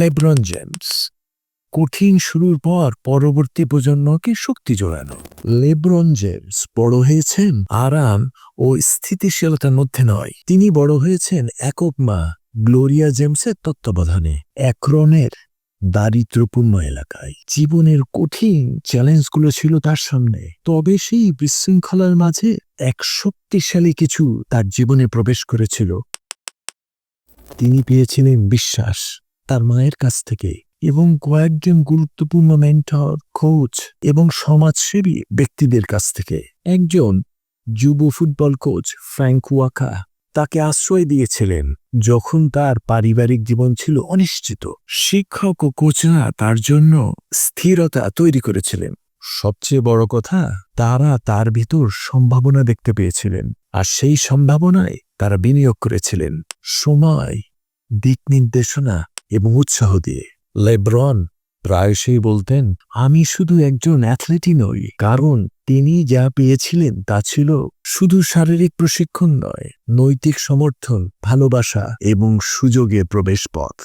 LeBron James কঠিন শুরুর পর পরবর্তী প্রজন্মকে শক্তি জোগানো। লেব্রন জেমস বড় হয়েছেন আরাম ও স্থিতিশীলতার মধ্যে নয়, তিনি বড় হয়েছেন একক মা গ্লোরিয়া জেমসের তত্ত্বাবধানে অ্যাক্রনের দারিদ্র্যপূর্ণ এলাকায়। জীবনের কঠিন চ্যালেঞ্জগুলো ছিল তার সামনে, তবে সেই বিশৃঙ্খলার মাঝে এক শক্তিশালী কিছু তার জীবনে প্রবেশ করেছিল। তিনি পেয়েছিলেন বিশ্বাস তার মায়ের কাছ থেকে এবং কয়েকজন গুরুত্বপূর্ণ মেন্টর, কোচ এবং সমাজসেবী ব্যক্তিদের কাছ থেকে। একজন যুব ফুটবল কোচ ফ্র্যাঙ্ক ওয়াকা তাকে আশ্রয় দিয়েছিলেন যখন তার পারিবারিক জীবন ছিল অনিশ্চিত। শিক্ষক ও কোচরা তার জন্য স্থিরতা তৈরি করেছিলেন। সবচেয়ে বড় কথা, তারা তার ভিতর সম্ভাবনা দেখতে পেয়েছিলেন, আর সেই সম্ভাবনায় তারা বিনিয়োগ করেছিলেন সময়, দিক নির্দেশনা এবং উৎসাহ দিয়ে। লেব্রন প্রায়শই বলতেন, আমি শুধু একজন অ্যাথলেটই নই, কারণ তিনি যা পেয়েছিলেন তা ছিল শুধু শারীরিক প্রশিক্ষণ নয়, নৈতিক সমর্থন, ভালোবাসা এবং সুযোগের প্রবেশপথ।